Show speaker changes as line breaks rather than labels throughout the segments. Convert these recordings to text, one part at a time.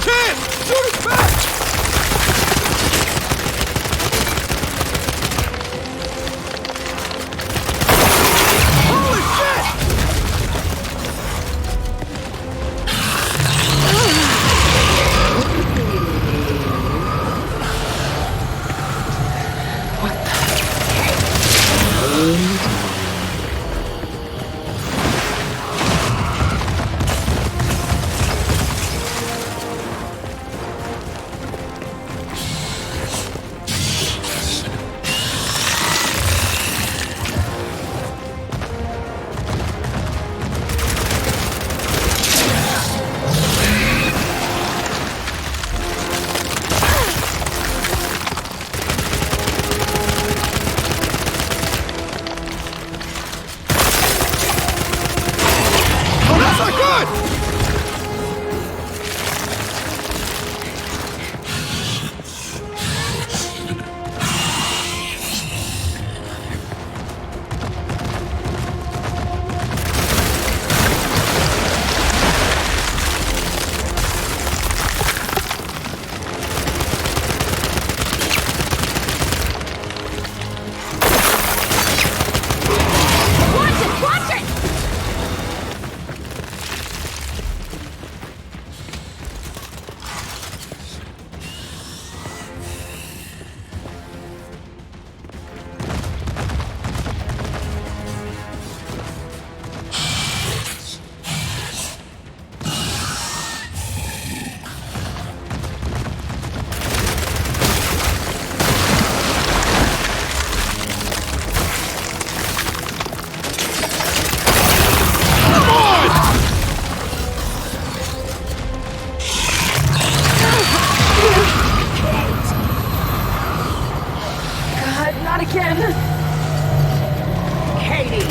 Hit! Shoot it back! Holy shit!
Not again! Katie!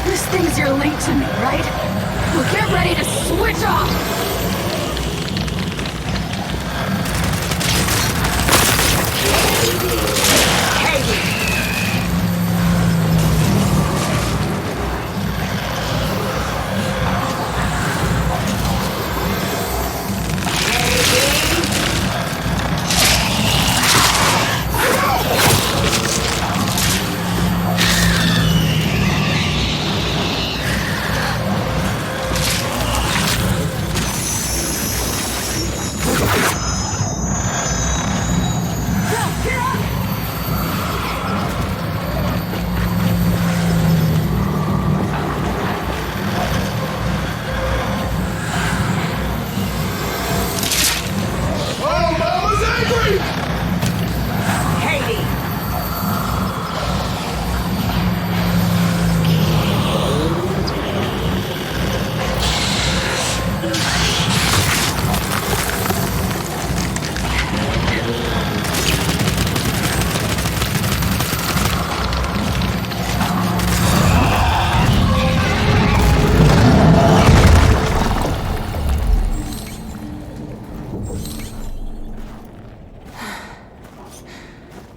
This thinks you're linked to me, right? Well, get ready to switch off!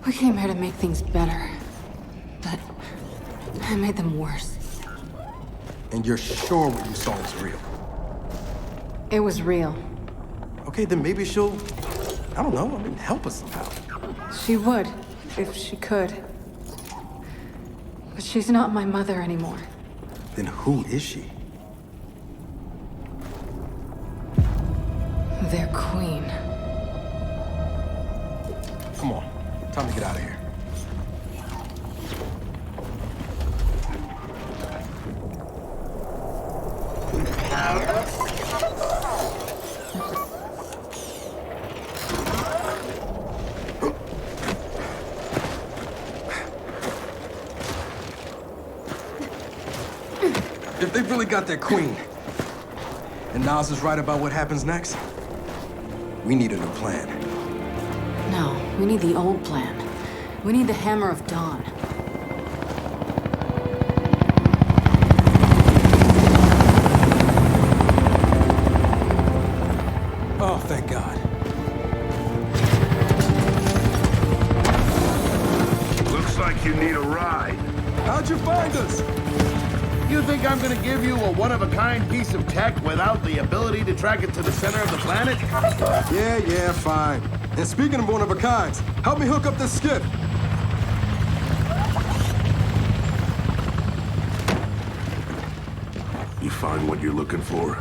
We came here to make things better. But I made them worse.
And you're sure what you saw was real?
It was real.
Okay, then maybe she'll, I don't know, help us somehow.
She would, if she could. But she's not my mother anymore.
Then who is she?
Their queen.
Come on, time to get out of here. If they've really got their queen, and Nas is right about what happens next, we need a new plan.
No, we need the old plan. We need the Hammer of Dawn.
Oh, thank God.
Looks like you need a ride.
How'd you find us?
You think I'm gonna give you a one-of-a-kind piece of tech without the ability to track it to the center of the planet?
Yeah, fine. And speaking of one-of-a-kinds, help me hook up this skiff.
You find what you're looking for?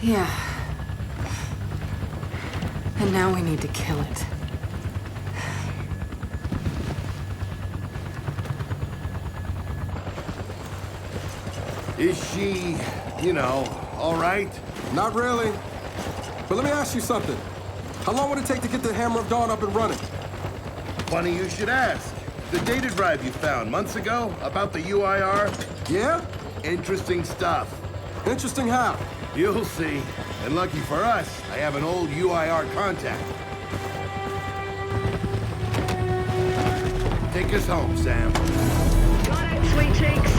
Yeah. And now we need to kill it.
Is she, all right?
Not really. But let me ask you something. How long would it take to get the Hammer of Dawn up and running?
Funny you should ask. The data drive you found months ago about the UIR?
Yeah?
Interesting stuff.
Interesting how?
You'll see. And lucky for us, I have an old UIR contact. Take us home, Sam.
Got it, sweet cheeks.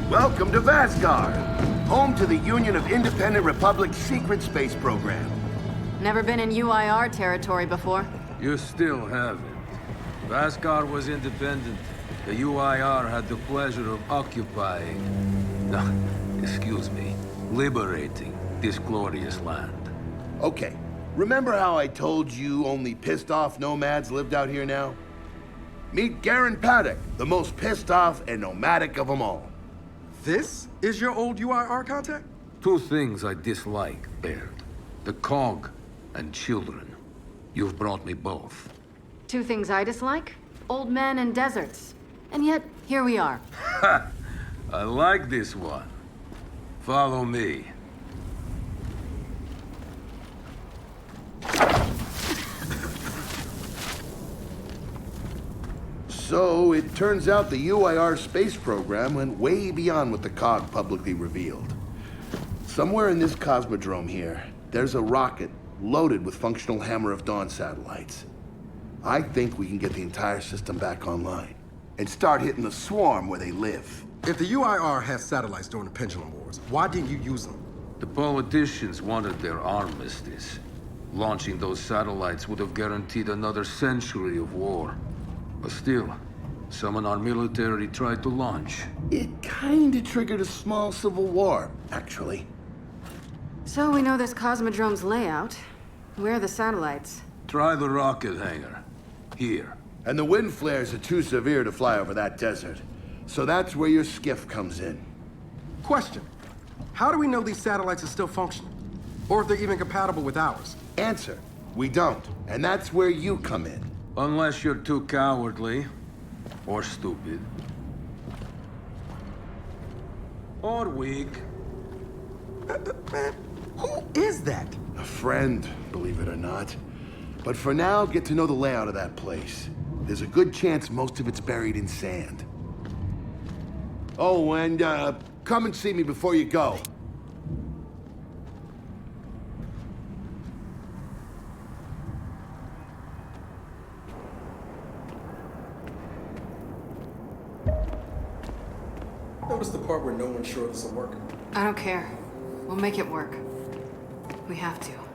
Welcome to Vasgar, home to the Union of Independent Republic's secret space program.
Never been in UIR territory before.
You still haven't. Vasgar was independent. The UIR had the pleasure of occupying... No, excuse me, liberating this glorious land.
Okay, remember how I told you only pissed-off nomads lived out here now? Meet Garen Paddock, the most pissed-off and nomadic of them all.
This is your old UIR contact?
Two things I dislike, Baird. The cog and children. You've brought me both.
Two things I dislike? Old men and deserts. And yet, here we are.
Ha! I like this one. Follow me.
So, it turns out the UIR space program went way beyond what the COG publicly revealed. Somewhere in this cosmodrome here, there's a rocket loaded with functional Hammer of Dawn satellites. I think we can get the entire system back online and start hitting the swarm where they live.
If the UIR has satellites during the Pendulum Wars, why didn't you use them?
The politicians wanted their armistice. Launching those satellites would have guaranteed another century of war. But still, some in our military tried to launch.
It kinda triggered a small civil war, actually.
So we know this Cosmodrome's layout. Where are the satellites?
Try the rocket hangar. Here.
And the wind flares are too severe to fly over that desert. So that's where your skiff comes in.
Question. How do we know these satellites are still functional? Or if they're even compatible with ours?
Answer, we don't. And that's where you come in.
Unless you're too cowardly. Or stupid. Or weak.
Man, who is that?
A friend, believe it or not. But for now, get to know the layout of that place. There's a good chance most of it's buried in sand. Oh, and come and see me before you go.
Notice the part where no one's sure this will work.
I don't care. We'll make it work. We have to.